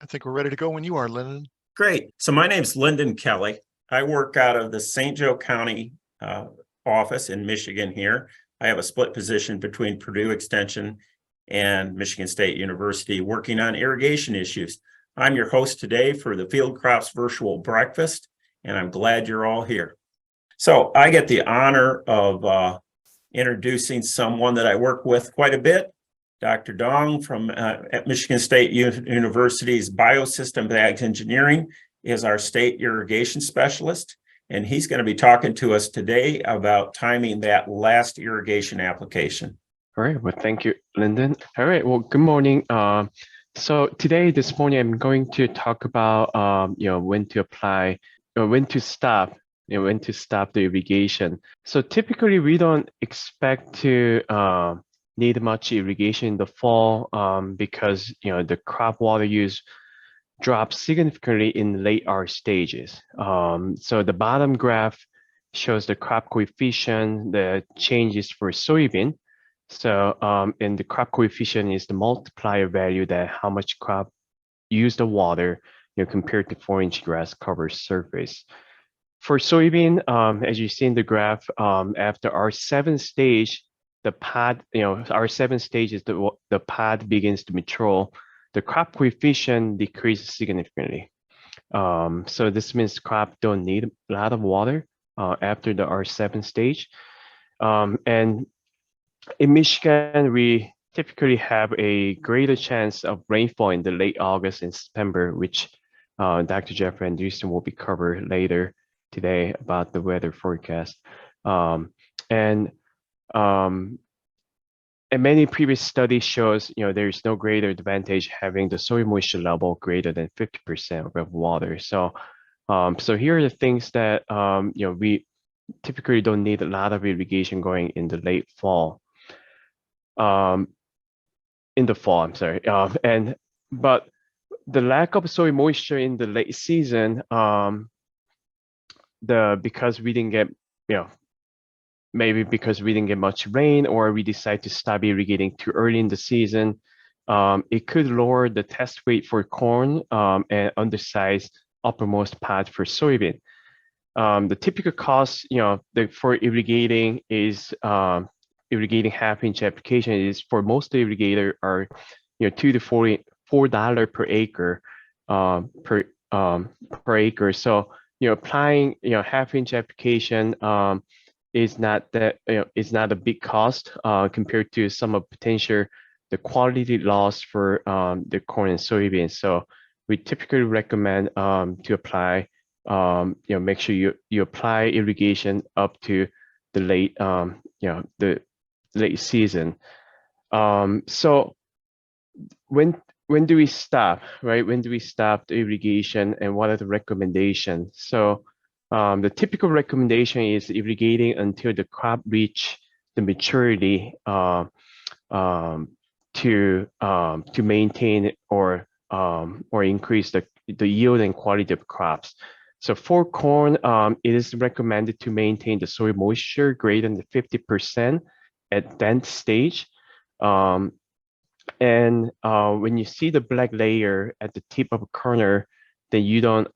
I think we're ready to go when you are, Lyndon. Great. So my name's Lyndon Kelly. I work out of the St. Joe County office in Michigan here. I have a split position between Purdue Extension and Michigan State University working on irrigation issues. I'm your host today for the Field Crops Virtual Breakfast, and I'm glad you're all here. So I get the honor of introducing someone that I work with quite a bit, Dr. Dong from at Michigan State University's Biosystems Ag Engineering is our state irrigation specialist, and he's going to be talking to us today about timing that last irrigation application. All right. Well, thank you, Lyndon. All right. Well, good morning. So this morning, I'm going to talk about when to apply or when to stop. When to stop the irrigation. So typically, we don't expect to need much irrigation in the fall because the crop water use drops significantly in late R stages. So the bottom graph shows the crop coefficient, the changes for soybean. So and the crop coefficient is the multiplier value that how much crop use the water compared to 4-inch grass cover surface. For soybean, as you see in the graph, after our 7th stage, the pod, our 7th stage is the pod begins to mature. The crop coefficient decreases significantly. So this means crop don't need a lot of water after the R7 stage. And in Michigan, we typically have a greater chance of rainfall in the late August and September, which Dr. Jeffrey Anderson will be covered later today about the weather forecast. And many previous studies shows, there's no greater advantage having the soil moisture level greater than 50% of water. So, so here are the things that, we typically don't need a lot of irrigation going in the late fall. I'm sorry. But the lack of soil moisture in the late season, because we didn't get, maybe because we didn't get much rain or we decide to stop irrigating too early in the season, it could lower the test weight for corn and undersize uppermost pod for soybean. The typical cost, for irrigating is irrigating half-inch application is for most irrigator are, $2 to $4 per acre per acre. So applying half-inch application is not that is not a big cost compared to some of potential the quality loss for the corn and soybeans. So we typically recommend to apply make sure you apply irrigation up to the late the late season. So when do we stop, right? When do we stop the irrigation and what are the recommendations? So the typical recommendation is irrigating until the crop reach the maturity to maintain or increase the yield and quality of crops. So for corn, it is recommended to maintain the soil moisture greater than 50% at that stage. And when you see the black layer at the tip of a kernel, then you don't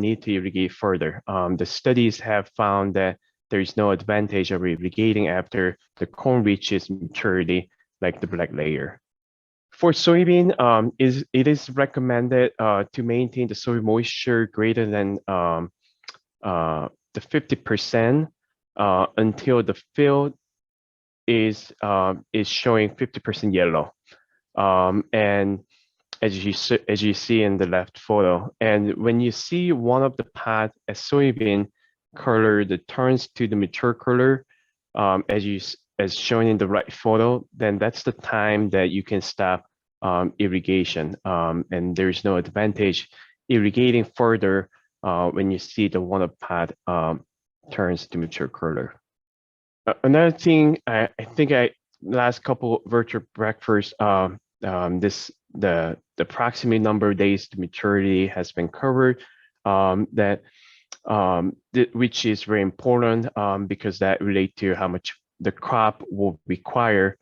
need to irrigate further. The studies have found that there is no advantage of irrigating after the corn reaches maturity, like the black layer. For soybean, it is recommended to maintain the soil moisture greater than the 50% until the field is showing 50% yellow. And as you see in the left photo, and when you see one of the pod as soybean color that turns to the mature color, as shown in the right photo, then that's the time that you can stop irrigation. And there's no advantage irrigating further when you see the one of pod turns to mature color. Another thing, I think last couple virtual breakfasts, the approximate number of days to maturity has been covered, which is very important because that relates to how much the crop will require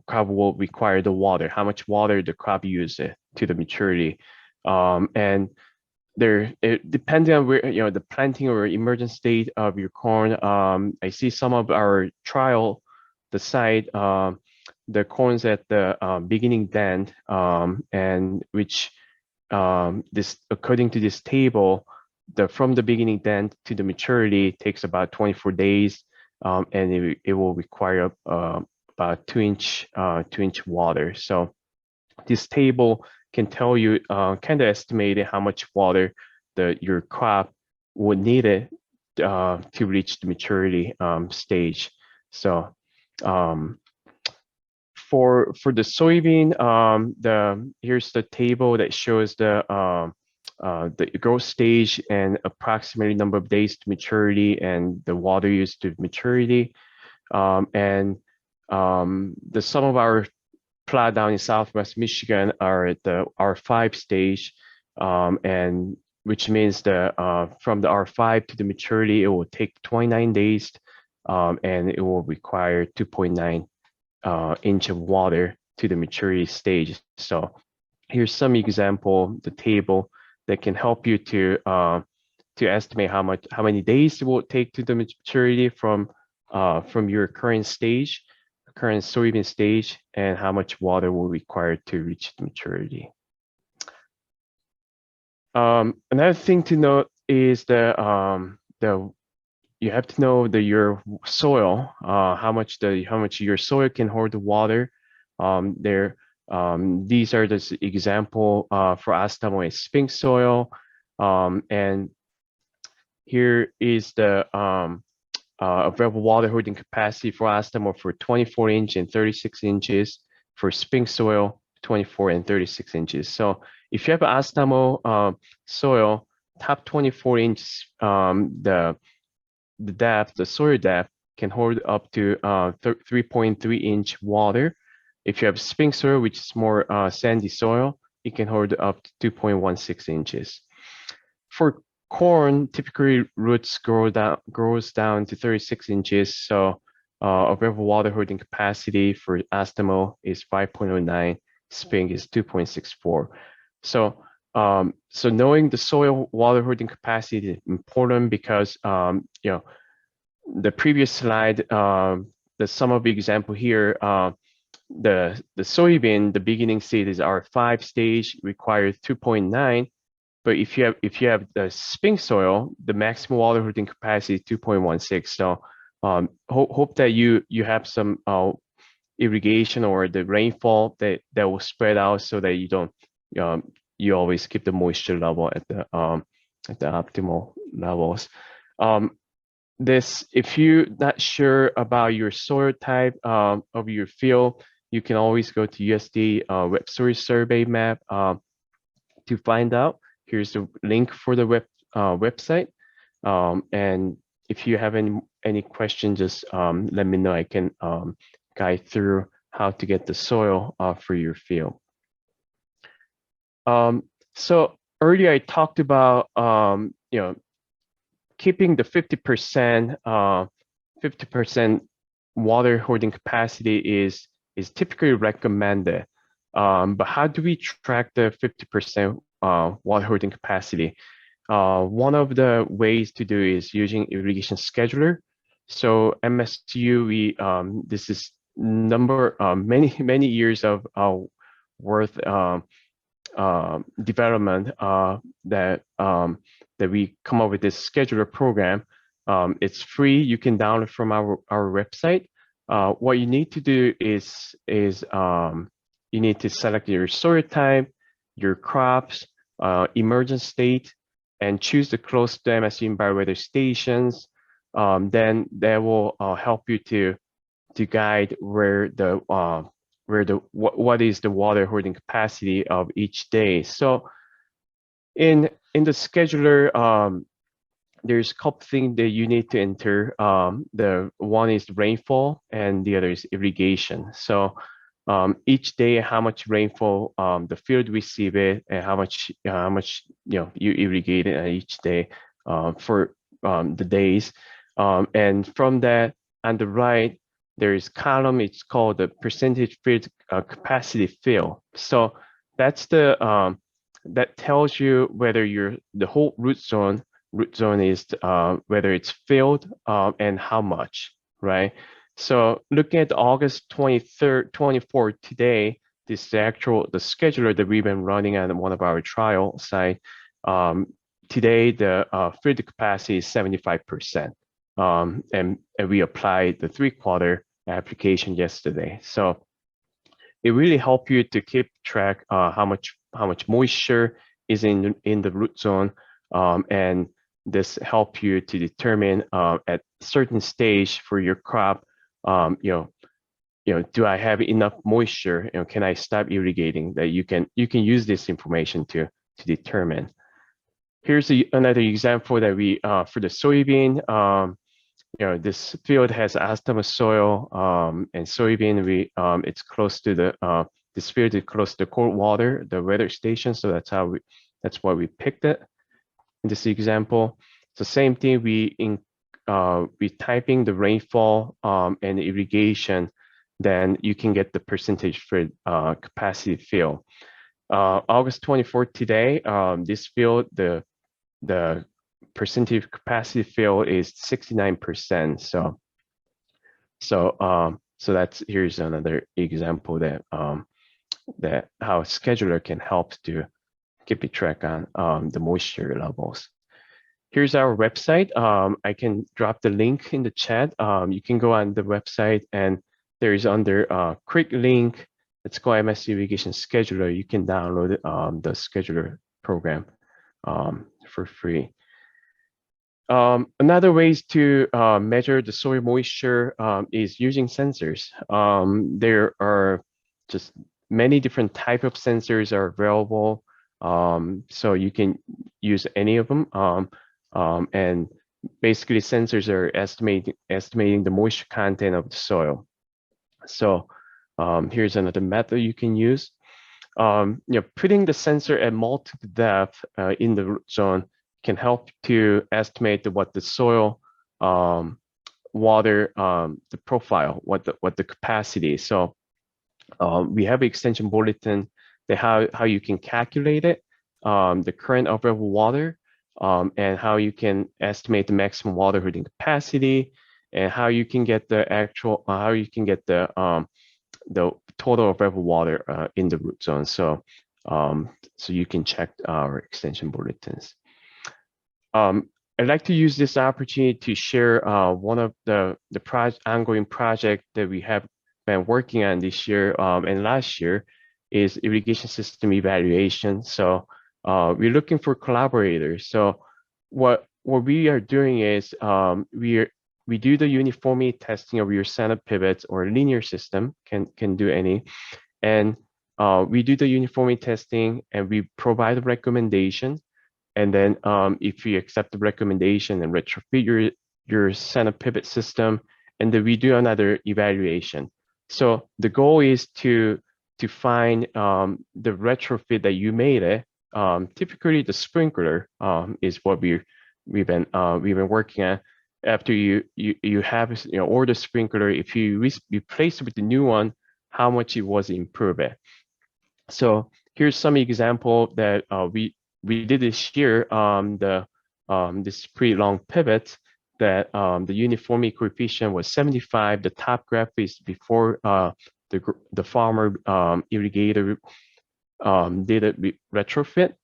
crop will require the water, how much water the crop uses to the maturity. And it depending on where, the planting or emergent state of your corn. I see some of our trial, the site, the corns at the beginning dent, and which this, according to this table, from the beginning dent to the maturity takes about 24 days, and it will require about 2-inch water. So this table can tell you, kind of estimate how much water your crop would need it to reach the maturity stage. So for the soybean, here's the table that shows the growth stage and approximately number of days to maturity and the water used to maturity. And some of our plot down in Southwest Michigan are at the R5 stage, and which means from the R5 to the maturity, it will take 29 days, and it will require 2.9 inch of water to the maturity stage. So here's some example, the table that can help you to estimate how many days it will take to the maturity from your current soybean stage, and how much water will require to reach the maturity. Another thing to note is you have to know your soil, how much your soil can hold the water. These are the example for Astamo is spink soil, and here is the available water holding capacity for Astamo for 24 inch and 36 inches, for spink soil 24 and 36 inches. So if you have Astamo soil, top 24 inches, the soil depth can hold up to 3.3 inch water. If you have spink soil, which is more sandy soil, it can hold up to 2.16 inches. For corn, typically roots grows down to 36 inches. So available water holding capacity for Astamo is 5.09, spink is 2.64. So knowing the soil water holding capacity is important because the previous slide, some of the example here, the soybean, the beginning seed is R5 stage, requires 2.9. But if you have the spink soil, the maximum water holding capacity is 2.16. So hope that you have some irrigation or the rainfall that will spread out so that you don't you always keep the moisture level at the optimal levels. If you're not sure about your soil type of your field, you can always go to USDA web soil survey map to find out. Here's the link for the website. And if you have any questions, just let me know. I can guide through how to get the soil for your field. So earlier I talked about keeping the 50% water holding capacity is typically recommended. But how do we track the 50% water holding capacity? One of the ways to do is using irrigation scheduler. So MSU, this is many years of worth development that we come up with this scheduler program. It's free. You can download from our website. What you need to do is you need to select your soil type, your crops, emergent state, and choose the close to MSU environmental stations. Then that will help you to guide what is the water holding capacity of each day. So in the scheduler, there's a couple things that you need to enter. The one is rainfall and the other is irrigation. So each day, how much rainfall the field receive it, and how much you irrigate it each day for the days. And from that, on the right, there's column, it's called the percentage field capacity fill. So that's the that tells you whether the whole root zone is whether it's filled and how much, right? So looking at August 23rd, 24th today, this is the scheduler that we've been running on one of our trial site. Today the field capacity is 75%. And we applied the 3/4 application yesterday. So it really helps you to keep track how much moisture is in the root zone, and this help you to determine at certain stage for your crop, do I have enough moisture? Can I stop irrigating? That you can use this information to determine. Here's another example that we for the soybean. This field has asthma soil, and soybean, it's close to the, this field is close to cold water, the weather station. So that's why we picked it in this example. So same thing, we typing the rainfall and irrigation, then you can get the percentage for capacity fill. August 24th today, this field, the percentage capacity fill is 69%. So that's, here's another example that that how a scheduler can help to keep a track on the moisture levels. Here's our website. I can drop the link in the chat. You can go on the website, and there is under quick link. It's called MS Irrigation Scheduler. You can download the scheduler program for free. Another ways to measure the soil moisture is using sensors. There are just many different type of sensors are available. So you can use any of them. And basically sensors are estimating the moisture content of the soil. So here's another method you can use. Putting the sensor at multiple depth in the root zone can help to estimate what the soil water the profile, what the capacity is. So we have an extension bulletin that how you can calculate it, the current available water, and how you can estimate the maximum water holding capacity, and how you can get the actual the total available water in the root zone. So so you can check our extension bulletins. I'd like to use this opportunity to share one of the ongoing project that we have been working on this year and last year is irrigation system evaluation. So we're looking for collaborators. So what we are doing is we do the uniformity testing of your center pivots or linear system, can do any, and we do the uniformity testing and we provide a recommendation. And then if you accept the recommendation and retrofit your center pivot system, and then we do another evaluation. So the goal is to find the retrofit that you made it. Typically the sprinkler is what we've been working on. After you have or the sprinkler, if you replace it with the new one, how much it was improved. So here's some example that we did this year. This pretty long pivot that the uniformity coefficient was 75. The top graph is before the farmer irrigator did a retrofit.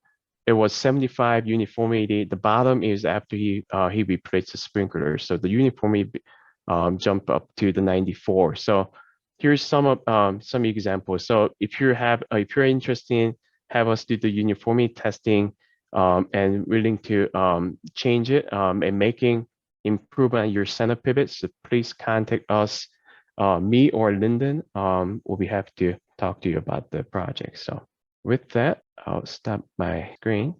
It was 75 uniformity. The bottom is after he replaced the sprinkler. So the uniformity jumped up to the 94. So here's some examples. So if you're interested, have us do the uniformity testing and willing to change it and making improvement on your center pivots, so please contact us, me or Lyndon. We'll be happy to talk to you about the project. So with that, I'll stop my screen.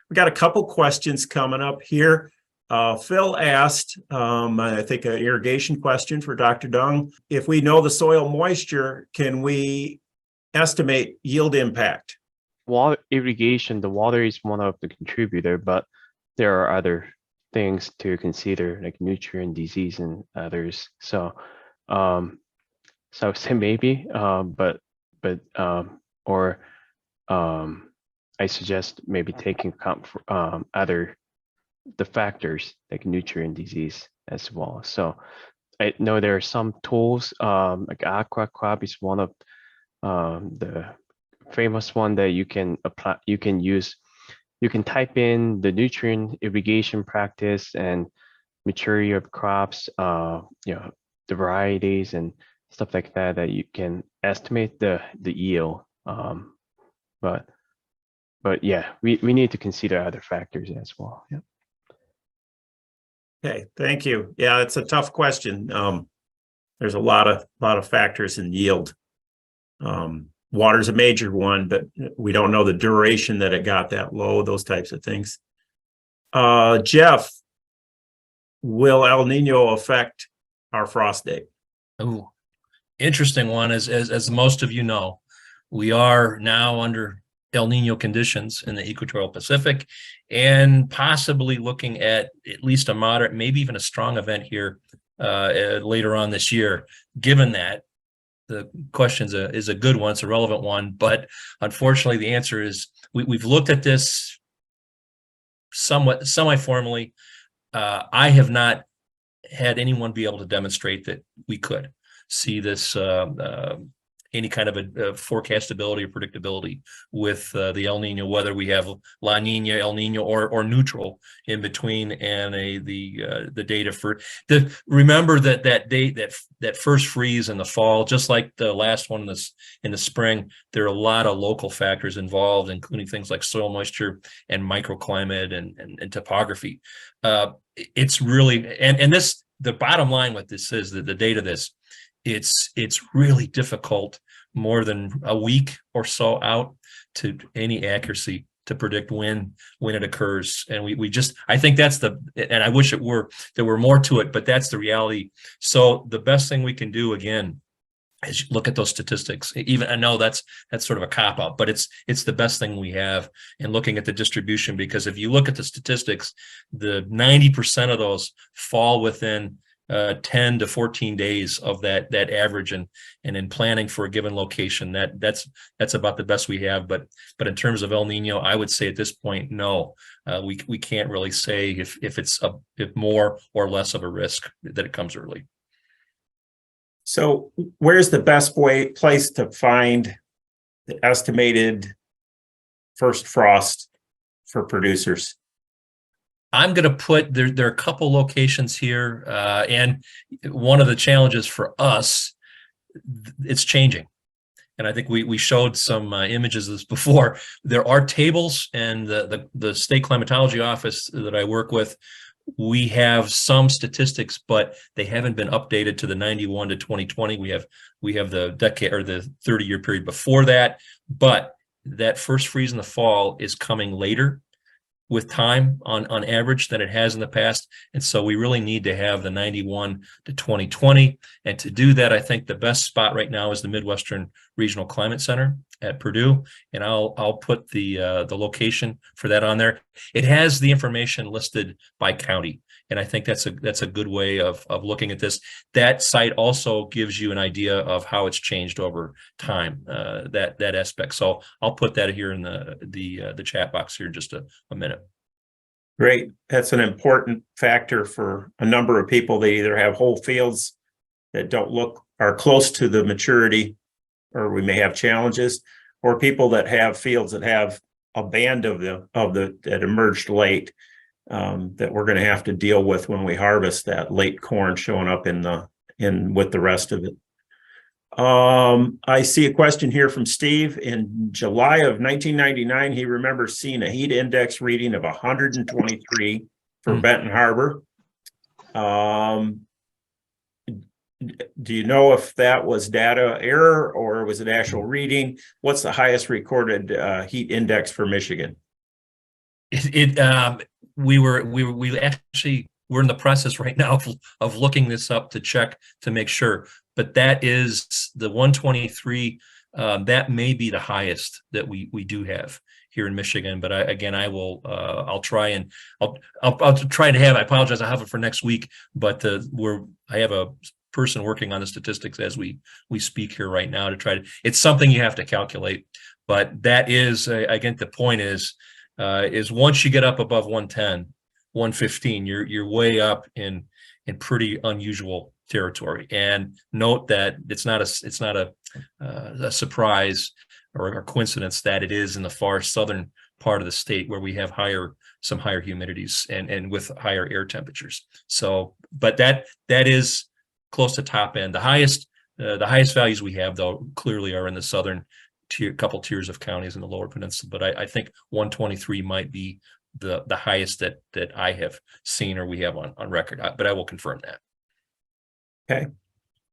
We got a couple questions coming up here. Phil asked, I think an irrigation question for Dr. Dong. If we know the soil moisture, can we estimate yield impact? Water irrigation, the water is one of the contributor, but there are other things to consider like nutrient, disease, and others. So So I would say maybe, but or I suggest maybe taking account for, the factors like nutrient disease as well. So I know there are some tools, like Aqua Crop is one of the famous one that you can apply, you can use. You can type in the nutrient irrigation practice and maturity of crops, the varieties and stuff like that, that you can estimate the yield. But yeah, we need to consider other factors as well. Yeah. Okay, thank you. Yeah, it's a tough question. There's a lot of factors in yield. Water's a major one, but we don't know the duration that it got that low, those types of things. Jeff, will El Nino affect our frost date? Oh, interesting one. As most of you know, we are now under El Nino conditions in the equatorial Pacific, and possibly looking at least a moderate, maybe even a strong event here later on this year. Given that, the question is a good one, it's a relevant one, but unfortunately the answer is we've looked at this somewhat semi-formally. I have not had anyone be able to demonstrate that we could see this any kind of a forecastability or predictability with the El Nino, whether we have La Nina, El Nino, or neutral in between, and the data for the. Remember that date, that first freeze in the fall, just like the last one in the spring, there are a lot of local factors involved, including things like soil moisture and microclimate and topography. It's really and this, the bottom line with this is that the data this. It's really difficult more than a week or so out to any accuracy to predict when it occurs. And we just, I think that's and I wish there were more to it, but that's the reality. So the best thing we can do, again, is look at those statistics. Even I know that's sort of a cop out, but it's the best thing we have in looking at the distribution, because if you look at the statistics, the 90% of those fall within 10 to 14 days of that average, and in planning for a given location, that's about the best we have. But in terms of El Nino, I would say at this point, no, we can't really say if it's if more or less of a risk that it comes early. So where's the best place to find the estimated first frost for producers? I'm going to put there are a couple locations here, and one of the challenges for us, it's changing. And I think we showed some images of this before. There are tables, and the state climatology office that I work with, we have some statistics, but they haven't been updated to the 91 to 2020. We have the decade or the 30-year period before that, but that first freeze in the fall is coming later with time on average than it has in the past. And so we really need to have the 91 to 2020. And to do that, I think the best spot right now is the Midwestern Regional Climate Center at Purdue. And I'll put the location for that on there. It has the information listed by county. And I think that's a good way of looking at this. That site also gives you an idea of how it's changed over time, that aspect. So I'll put that here in the chat box here in just a minute. Great. That's an important factor for a number of people. They either have whole fields that are close to the maturity, or we may have challenges, or people that have fields that have a band that emerged late. That we're going to have to deal with when we harvest that late corn showing up with the rest of it. I see a question here from Steve. In July of 1999, he remembers seeing a heat index reading of 123 for Benton Harbor. Do you know if that was data error or was it actual reading? What's the highest recorded heat index for Michigan? We actually, we're in the process right now of looking this up to check to make sure, but that is the 123. That may be the highest that we do have here in Michigan. But I'll try to have. I apologize, I have it for next week. But I have a person working on the statistics as we speak here right now to try to, it's something you have to calculate, but that is, again, the point is once you get up above 110, 115, you're way up in pretty unusual territory. And note that it's not a surprise or a coincidence that it is in the far southern part of the state where we have some higher humidities and with higher air temperatures. So, but that is close to top end. The highest values we have, though, clearly are in the southern couple tiers of counties in the lower peninsula. But I think 123 might be the highest that I have seen or we have on record. But I will confirm that. Okay.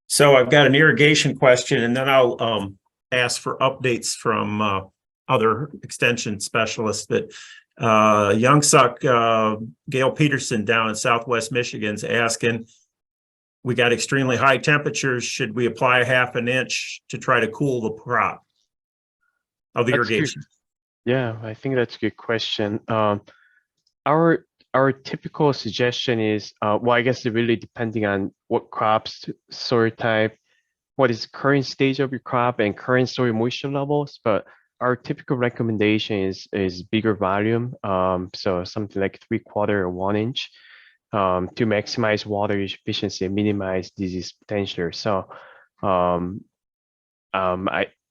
So I've got an irrigation question, and then I'll ask for updates from other extension specialists. But Younsuk Gail Peterson down in Southwest Michigan's asking, we got extremely high temperatures. Should we apply 1/2 inch to try to cool the crop of the irrigation? Yeah, I think that's a good question. Our typical suggestion is, well, I guess it really depending on what crops, soil type, what is the current stage of your crop and current soil moisture levels. But our typical recommendation is bigger volume. So something like 3/4 or 1 inch to maximize water efficiency and minimize disease potential. So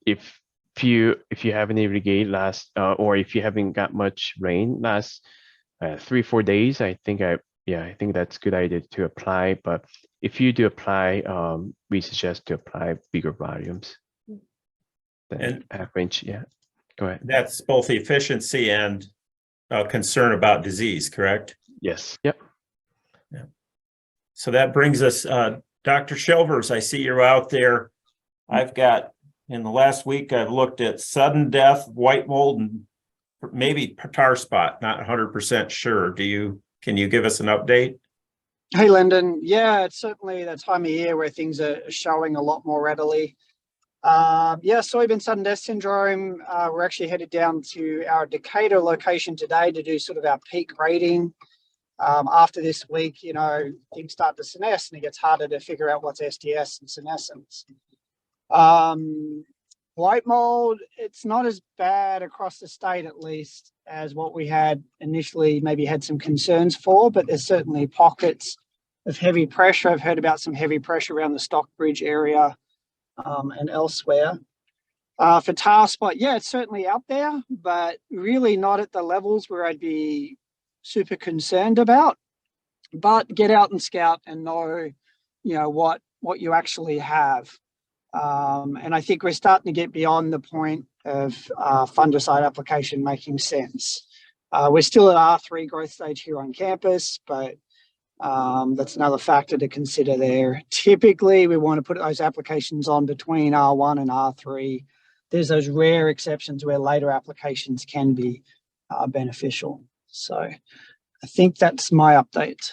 if you haven't irrigated last or if you haven't got much rain last 3-4 days, I think that's a good idea to apply. But if you do apply, we suggest to apply bigger volumes than 1/2 inch. Yeah, go ahead. That's both efficiency and concern about disease, correct? Yes. Yep. Yeah. So that brings us, Dr. Shelvers, I see you're out there. I've got, in the last week, I've looked at sudden death, white mold, and maybe tar spot, not 100% sure. Can you give us an update? Hey, Lyndon. Yeah, it's certainly that time of year where things are showing a lot more readily. Yeah, soybean sudden death syndrome. We're actually headed down to our Decatur location today to do sort of our peak grading. After this week, things start to senesce and it gets harder to figure out what's SDS and senescence. White mold, it's not as bad across the state, at least, as what we had initially maybe had some concerns for, but there's certainly pockets of heavy pressure. I've heard about some heavy pressure around the Stockbridge area and elsewhere. For tar spot, yeah, it's certainly out there, but really not at the levels where I'd be super concerned about. But get out and scout and know, what you actually have. And I think we're starting to get beyond the point of fungicide application making sense. We're still at R3 growth stage here on campus, but that's another factor to consider there. Typically, we want to put those applications on between R1 and R3. There's those rare exceptions where later applications can be beneficial. So I think that's my update.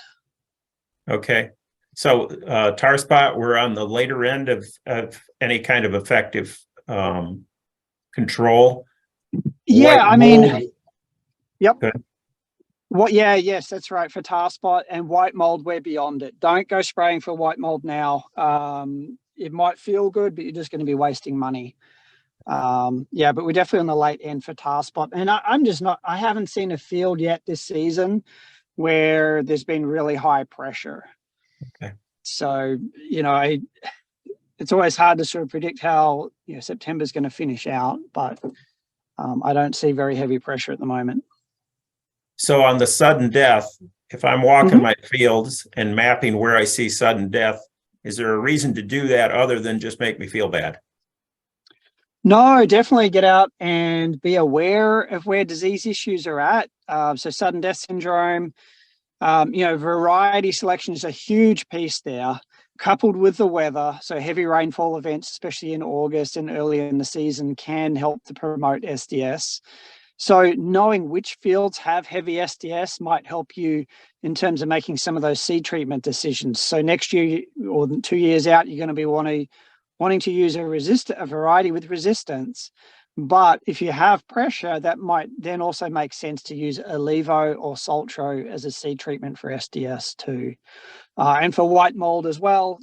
Okay. So tar spot, we're on the later end of any kind of effective control. Yeah, White I mean, mold. yep. Good. Yes, that's right. For tar spot and white mold, we're beyond it. Don't go spraying for white mold now. It might feel good, but you're just going to be wasting money. Yeah, but we're definitely on the late end for tar spot. And I haven't seen a field yet this season where there's been really high pressure. Okay. So, it's always hard to sort of predict how September's going to finish out, but I don't see very heavy pressure at the moment. So on the sudden death, if I'm walking my fields and mapping where I see sudden death, is there a reason to do that other than just make me feel bad? No, definitely get out and be aware of where disease issues are at. So sudden death syndrome, variety selection is a huge piece there, coupled with the weather. So heavy rainfall events, especially in August and earlier in the season, can help to promote SDS. So knowing which fields have heavy SDS might help you in terms of making some of those seed treatment decisions. So next year or 2 years out, you're going to be wanting to use a variety with resistance. But if you have pressure, that might then also make sense to use Levo or Saltro as a seed treatment for SDS too. And for white mold as well,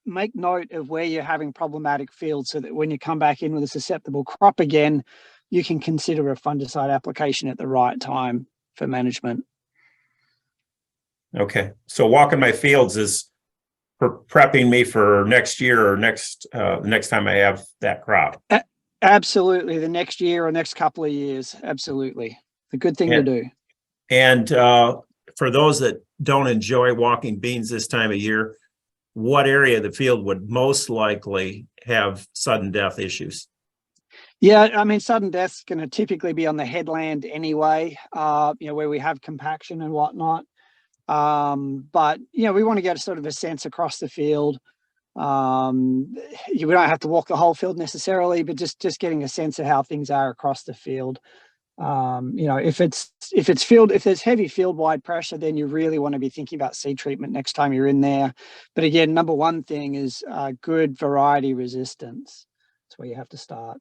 make note of where you're having problematic fields so that when you come back in with a susceptible crop again, you can consider a fungicide application at the right time for management. Okay, so walking my fields is for prepping me for next year or next time I have that crop. Absolutely, the next year or next couple of years. Absolutely, a good thing to do. And for those that don't enjoy walking beans this time of year, what area of the field would most likely have sudden death issues? Yeah, I mean, sudden death's going to typically be on the headland anyway, where we have compaction and whatnot. But, we want to get sort of a sense across the field. We don't have to walk the whole field necessarily, but just getting a sense of how things are across the field. If there's heavy field wide pressure, then you really want to be thinking about seed treatment next time you're in there. But again, number one thing is good variety resistance. That's where you have to start.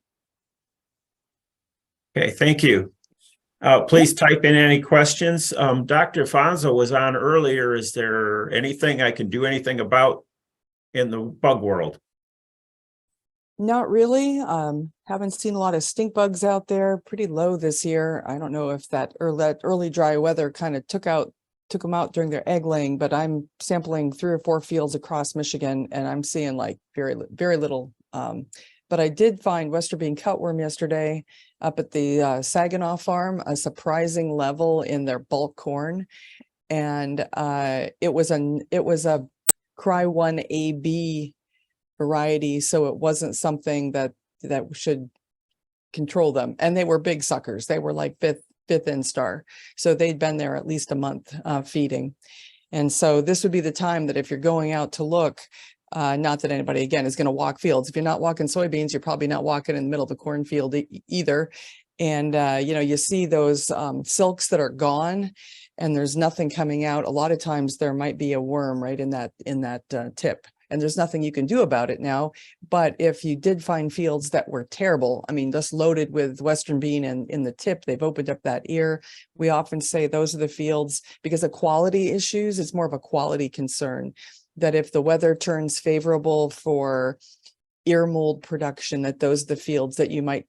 Okay, thank you. Please type in any questions. Dr. Fonzo was on earlier. Is there anything I can do anything about in the bug world? Not really. Haven't seen a lot of stink bugs out there. Pretty low this year. I don't know if that early dry weather kind of took them out during their egg laying, but I'm sampling 3 or 4 fields across Michigan and I'm seeing like very, very little. But I did find Western bean cutworm yesterday up at the Saginaw farm, a surprising level in their bulk corn. And it was a Cry 1 AB variety, so it wasn't something that should control them. And they were big suckers. They were like fifth instar, so they'd been there at least a month feeding. And so this would be the time that if you're going out to look, not that anybody again is going to walk fields. If you're not walking soybeans, you're probably not walking in the middle of the cornfield either. And you see those silks that are gone and there's nothing coming out. A lot of times there might be a worm right in that tip. And there's nothing you can do about it now. But if you did find fields that were terrible, I mean, just loaded with Western bean and in the tip, they've opened up that ear. We often say those are the fields because of quality issues. It's more of a quality concern that if the weather turns favorable for ear mold production, that those are the fields that you might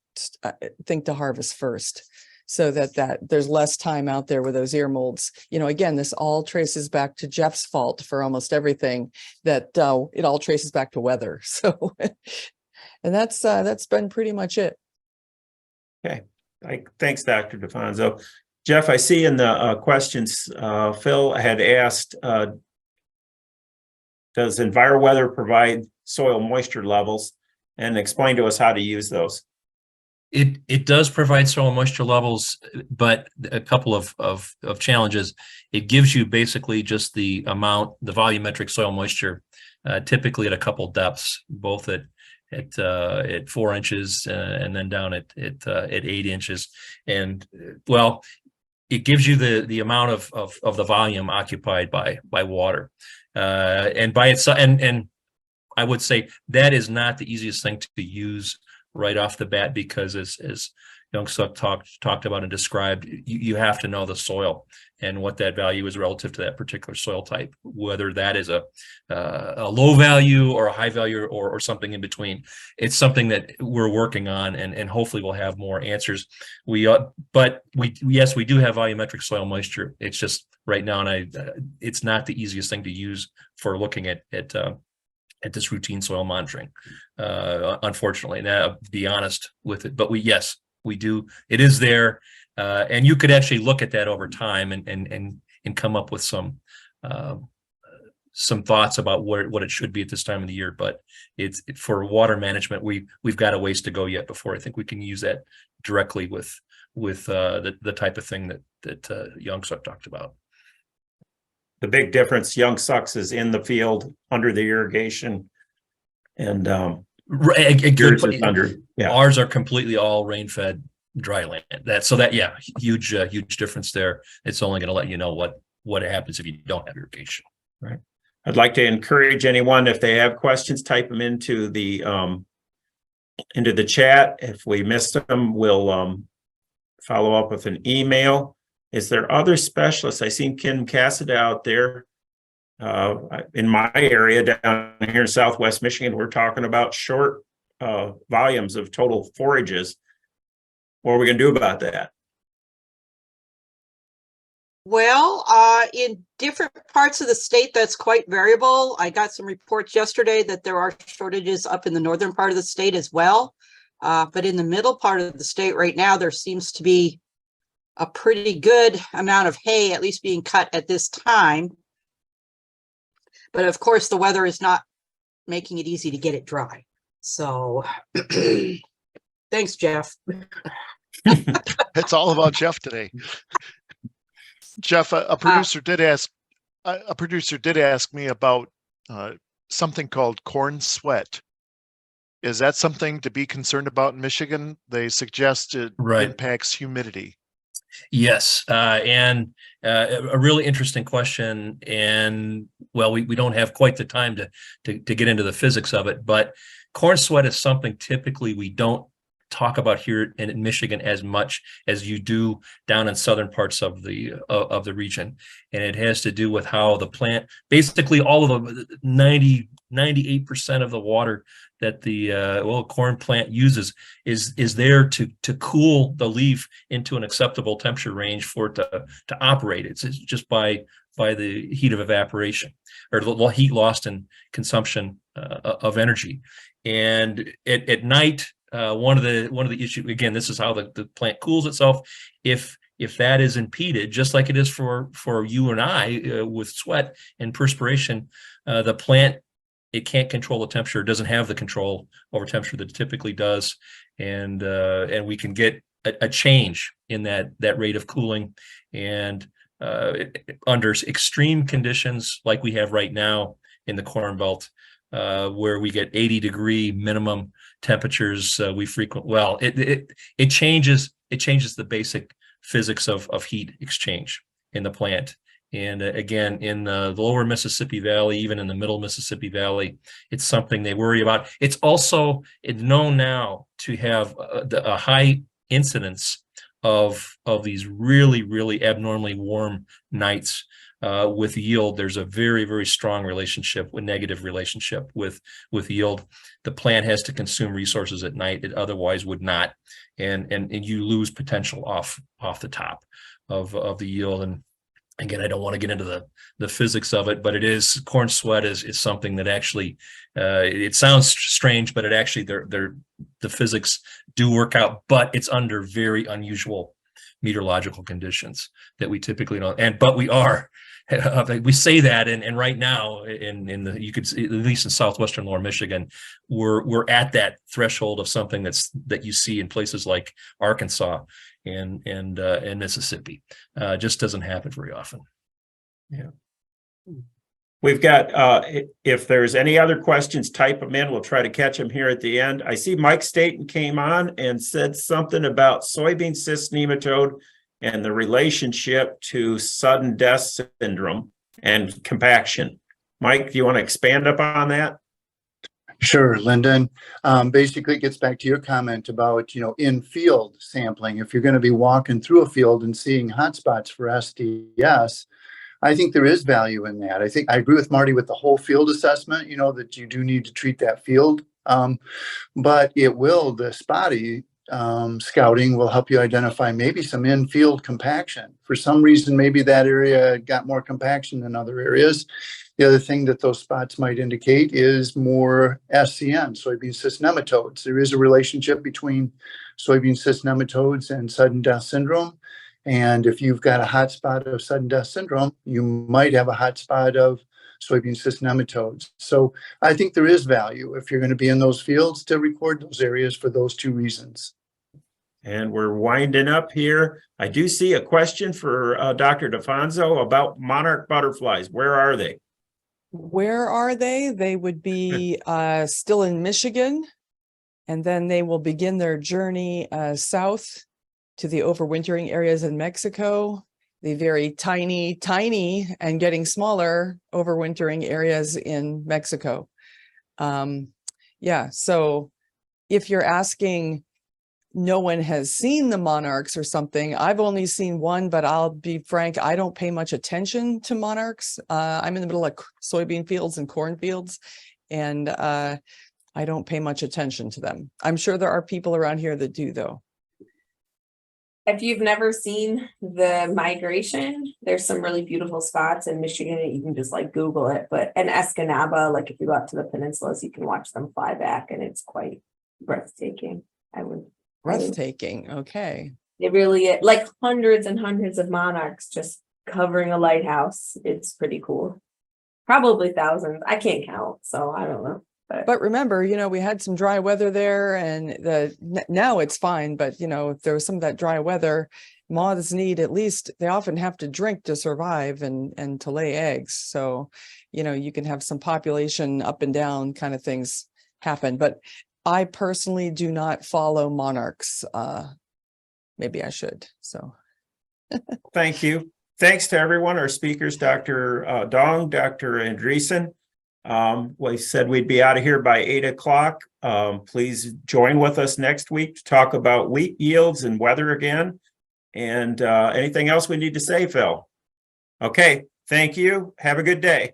think to harvest first. So that there's less time out there with those ear molds. Again, this all traces back to Jeff's fault for almost everything, that it all traces back to weather. So, and that's been pretty much it. Okay. Thanks, Dr. DeFonso. Jeff, I see in the questions, Phil had asked, does EnviroWeather provide soil moisture levels, and explain to us how to use those? It does provide soil moisture levels, but a couple of challenges. It gives you basically just the volumetric soil moisture, typically at a couple depths, both at 4 inches and then down at 8 inches. And well, it gives you the amount of the volume occupied by water, and by itself. And I would say that is not the easiest thing to use right off the bat, because as Younsuk talked about and described, you have to know the soil and what that value is relative to that particular soil type, whether that is a low value or a high value or something in between. It's something that we're working on, and hopefully we'll have more answers. But we do have volumetric soil moisture. It's just right now, and it's not the easiest thing to use for looking at this routine soil monitoring, unfortunately. Now, be honest with it, but we do. It is there, and you could actually look at that over time and come up with some thoughts about what it should be at this time of the year. But it's for water management, we've got a ways to go yet before I think we can use that directly with the type of thing that Younsuk talked about. The big difference, Younsuk is in the field under the irrigation, and ours are completely all rain-fed dry land. Huge difference there. It's only going to let you know what happens if you don't have irrigation. Right. I'd like to encourage anyone, if they have questions, type them into the chat. If we missed them, we'll follow up with an email. Is there other specialists? I seen Kim Cassida out there. In my area down here in Southwest Michigan, we're talking about short volumes of total forages. What are we going to do about that? Well, in different parts of the state, that's quite variable. I got some reports yesterday that there are shortages up in the northern part of the state as well. But in the middle part of the state right now, there seems to be a pretty good amount of hay, at least being cut at this time. But of course, the weather is not making it easy to get it dry. So thanks, Jeff. It's all about Jeff today. Jeff, a producer did ask me about something called corn sweat. Is that something to be concerned about in Michigan? They suggest it impacts humidity. Yes, and a really interesting question. And well, we don't have quite the time to get into the physics of it, but corn sweat is something typically we don't talk about here in Michigan as much as you do down in southern parts of the region. And it has to do with how the plant, basically all of the 98% of the water that the corn plant uses is there to cool the leaf into an acceptable temperature range for it to operate. It's just by the heat of evaporation or the heat lost in consumption of energy. And at night, one of the issues, again, this is how the plant cools itself. If that is impeded, just like it is for you and I with sweat and perspiration, the plant, it can't control the temperature. It doesn't have the control over temperature that it typically does, and we can get a change in that rate of cooling. And under extreme conditions like we have right now in the Corn Belt, where we get 80-degree minimum temperatures, it changes the basic physics of heat exchange in the plant. And again, in the lower Mississippi Valley, even in the middle Mississippi Valley, it's something they worry about. It's also known now to have a high incidence of these really, really abnormally warm nights. With yield, there's a very, very strong negative relationship with yield. The plant has to consume resources at night it otherwise would not, and you lose potential off the top of the yield. And again, I don't want to get into the physics of it, but corn sweat is something that actually it sounds strange, but it actually the physics do work out, but it's under very unusual meteorological conditions that we typically don't. But we are. We say that, and right now, you could see, at least in southwestern Lower Michigan, we're at that threshold of something that you see in places like Arkansas and Mississippi. Just doesn't happen very often. Yeah. We've got, if there's any other questions, type them in. We'll try to catch them here at the end. I see Mike Staten came on and said something about soybean cyst nematode and the relationship to sudden death syndrome and compaction. Mike, do you want to expand upon that? Sure, Lyndon. Basically, it gets back to your comment about, in-field sampling. If you're going to be walking through a field and seeing hotspots for SDS, I think there is value in that. I agree with Marty with the whole field assessment, that you do need to treat that field. But the spotty scouting will help you identify maybe some in-field compaction. For some reason, maybe that area got more compaction than other areas. The other thing that those spots might indicate is more SCN, soybean cyst nematodes. There is a relationship between soybean cyst nematodes and sudden death syndrome. And if you've got a hot spot of sudden death syndrome, you might have a hot spot of soybean cyst nematodes. So I think there is value if you're going to be in those fields to record those areas for those two reasons. And we're winding up here. I do see a question for Dr. DeFonso about monarch butterflies. Where are they? Where are they? They would be still in Michigan, and then they will begin their journey south to the overwintering areas in Mexico, the very tiny and getting smaller overwintering areas in Mexico. So if you're asking no one has seen the monarchs or something. I've only seen one, but I'll be frank, I don't pay much attention to monarchs. I'm in the middle of soybean fields and cornfields, and I don't pay much attention to them. I'm sure there are people around here that do, though. If you've never seen the migration, there's some really beautiful spots in Michigan. You can just like Google it, but in Escanaba, like if you go up to the peninsulas, you can watch them fly back, and it's quite breathtaking. Breathtaking. Okay. It really, like hundreds and hundreds of monarchs just covering a lighthouse. It's pretty cool. Probably thousands. I can't count, so I don't know. But remember, you know, we had some dry weather there, and now it's fine. But, you know, if there was some of that dry weather, moths need, at least they often have to drink to survive and to lay eggs. So, you know, you can have some population up and down kind of things happen. But I personally do not follow monarchs. Maybe I should. So Thank you. Thanks to everyone, our speakers, Dr. Dong, Dr. Andreessen. We said we'd be out of here by 8 o'clock. Please join with us next week to talk about wheat yields and weather again. And anything else we need to say, Phil? Okay, thank you. Have a good day.